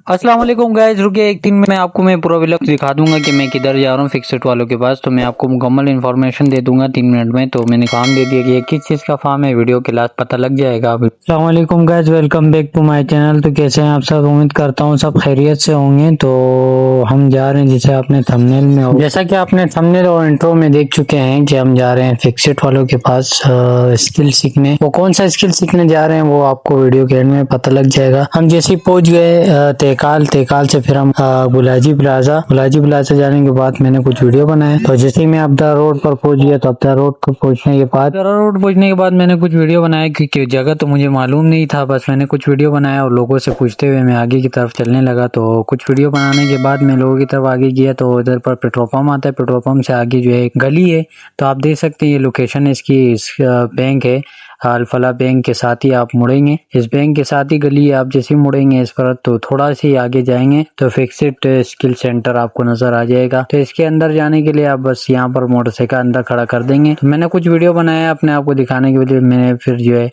अस्सलाम वालेकुम गाइस, रुकिए एक दिन में आपको मैं पूरा व्लॉग दिखा दूंगा कि मैं किधर जा रहा हूँ फिक्सेट वालों के पास। तो मैं आपको मुकम्मल इन्फॉर्मेशन दे दूंगा 3 मिनट में। तो मैंने फार्म दे दिया कि ये किस चीज़ का फार्म है, वीडियो के लास्ट पता लग जाएगा। अस्सलाम वालेकुम guys, welcome back to my channel. तो कैसे हैं आप सब? उम्मीद करता हूँ सब खैरियत से होंगे। तो हम जा रहे हैं, जैसे आपने थंबनेल में, जैसा कि आपने थंबनेल और इंट्रो में देख चुके हैं कि हम जा रहे हैं फिक्सेट वालों के पास स्किल सीखने। वो कौन सा स्किल सीखने जा रहे हैं वो आपको वीडियो के एंड में पता लग जाएगा। हम जैसे ही पहुंच गए तेकाल से फिर हम बुलाजी प्लाजा जाने के बाद मैंने कुछ वीडियो बनाए। तो जैसे ही मैं अब्दा रोड पर पहुंच गया, तो अब्दा रोड पर पहुंचने के बाद मैंने कुछ वीडियो बनाया, क्योंकि जगह तो मुझे मालूम नहीं था। बस मैंने कुछ वीडियो बनाया और लोगों से पूछते हुए मैं आगे की तरफ चलने लगा। तो कुछ वीडियो बनाने के बाद मैं लोगों की तरफ आगे गया, तो इधर पर पेट्रोल पंप आता है। पेट्रोल पंप से आगे जो है एक गली है। तो आप देख सकते हैं ये लोकेशन इसकी, बैंक है अल-फलाह बैंक के साथ ही आप मुड़ेंगे। इस बैंक के साथ ही गली है। आप जैसे ही मुड़ेंगे इस पर, तो थोड़ा सी आगे जाएंगे तो फिक्सेट स्किल सेंटर आपको नजर आ जाएगा। तो इसके अंदर जाने के लिए आप बस यहाँ पर मोटरसाइकिल अंदर खड़ा कर देंगे। तो मैंने कुछ वीडियो बनाया अपने आप को दिखाने के लिए। मैंने फिर जो है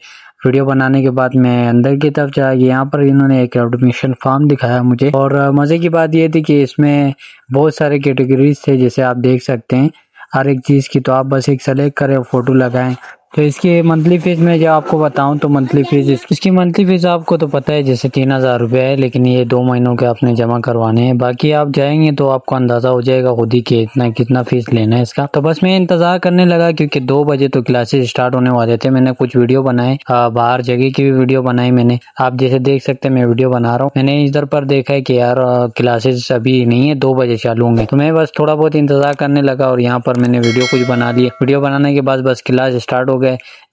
वीडियो बनाने के बाद मैं अंदर की तरफ चला गया। यहाँ पर इन्होंने एक एडमिशन फॉर्म दिखाया मुझे, और मजे की बात ये थी कि इसमें बहुत सारे कैटेगरीज थे, जैसे आप देख सकते हैं हर एक चीज़ की। तो आप बस एक सेलेक्ट करें, फोटो लगाएं। तो इसकी मंथली फीस में जो आपको बताऊं, तो मंथली फीस इसकी मंथली फीस आपको तो पता है जैसे 3,000 रुपये है, लेकिन ये 2 महीनों के आपने जमा करवाने हैं। बाकी आप जाएंगे तो आपको अंदाजा हो जाएगा खुद ही कि इतना कितना फीस लेना है इसका। तो बस मैं इंतजार करने लगा, क्योंकि 2 बजे तो क्लासेस स्टार्ट होने वाले थे। मैंने कुछ वीडियो बनाए, बाहर जगह की भी वीडियो बनाई मैंने। आप जैसे देख सकते हैं मैं वीडियो बना रहा हूँ। मैंने इधर पर देखा है कि यार क्लासेस अभी नहीं है, 2 बजे चालू होंगे। तो मैं बस थोड़ा बहुत इंतजार करने लगा, और यहाँ पर मैंने वीडियो कुछ बना लिए। वीडियो बनाने के बाद बस क्लास स्टार्ट हो गए।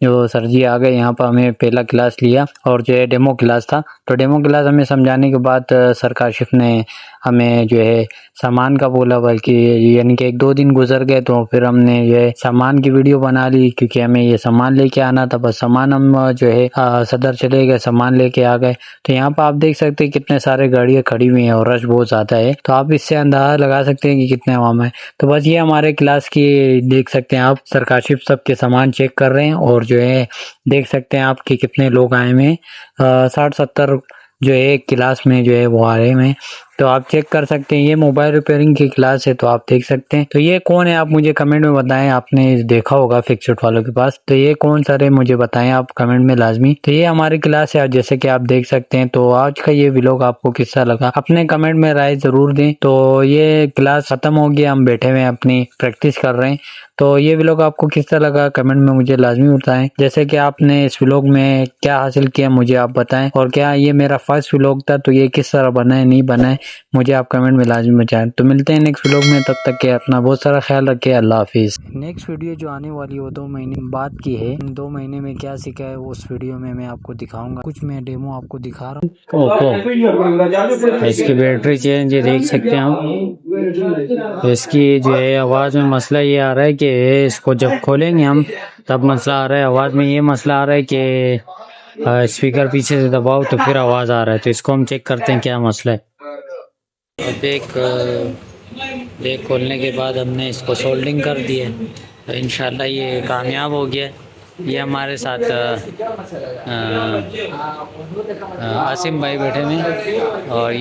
जो सर जी आ गए, यहाँ पर हमें पहला क्लास लिया, और जो है डेमो क्लास था। तो डेमो क्लास हमें समझाने के बाद सर काशिफ ने हमें जो है सामान का बोला, बल्कि यानी कि 1-2 दिन गुजर गए। तो फिर हमने जो है सामान की वीडियो बना ली, क्योंकि हमें ये सामान लेके आना था। बस सामान हम जो है सदर चले गए, सामान लेके आ गए। तो यहाँ पर आप देख सकते हैं कितने सारे गाड़ियाँ खड़ी हुई हैं और रश बहुत ज़्यादा है। तो आप इससे अंदाजा लगा सकते हैं कि कितने आवाम है। तो बस ये हमारे क्लास की देख सकते हैं आप, सर काशिफ सबके सामान चेक कर रहे हैं, और जो है देख सकते हैं आप कि कितने लोग आए हुए हैं। 60-70 जो है एक क्लास में जो है वो आ रहे हैं। तो आप चेक कर सकते हैं, ये मोबाइल रिपेयरिंग की क्लास है। तो आप देख सकते हैं। तो ये कौन है आप मुझे कमेंट में बताएं। आपने देखा होगा फिक्सेट वालों के पास, तो ये कौन सर है मुझे बताएं आप कमेंट में लाजमी। तो ये हमारी क्लास है, जैसे कि आप देख सकते हैं। तो आज का ये व्लॉग आपको कैसा लगा अपने कमेंट में राय जरूर दें। तो ये क्लास खत्म हो गया, हम बैठे हुए अपनी प्रैक्टिस कर रहे हैं। तो ये व्लॉग आपको किस लगा कमेंट में मुझे लाजमी बताएं। जैसे कि आपने इस व्लॉग में क्या हासिल किया मुझे आप बताएं, और क्या ये मेरा फर्स्ट व्लॉग था तो ये किस तरह बना है नहीं बना है मुझे आप कमेंट में लाजमी बताएं। तो मिलते हैं नेक्स्ट व्लॉग में, तब तक के अपना बहुत सारा ख्याल रखिए। अल्लाह हाफिज़। नेक्स्ट वीडियो जो आने वाली है वो 2 महीने बाद की है। 2 महीने में क्या सीखा है उस वीडियो में मैं आपको दिखाऊंगा। कुछ मैं डेमो आपको दिखा रहा हूँ। इसकी बैटरी चेंज देख सकते हैं हम। इसकी जो है आवाज़ में मसला ये आ रहा है कि इसको जब खोलेंगे हम तब मसला आ रहा है। आवाज़ में ये मसला आ रहा है कि स्पीकर पीछे से दबाओ तो फिर आवाज़ आ रहा है। तो इसको हम चेक करते हैं क्या मसला है। बैग खोलने के बाद हमने इसको सोल्डिंग कर दी है। तो इंशाल्लाह ये कामयाब हो गया। ये हमारे साथ आसिम भाई बैठे हैं, और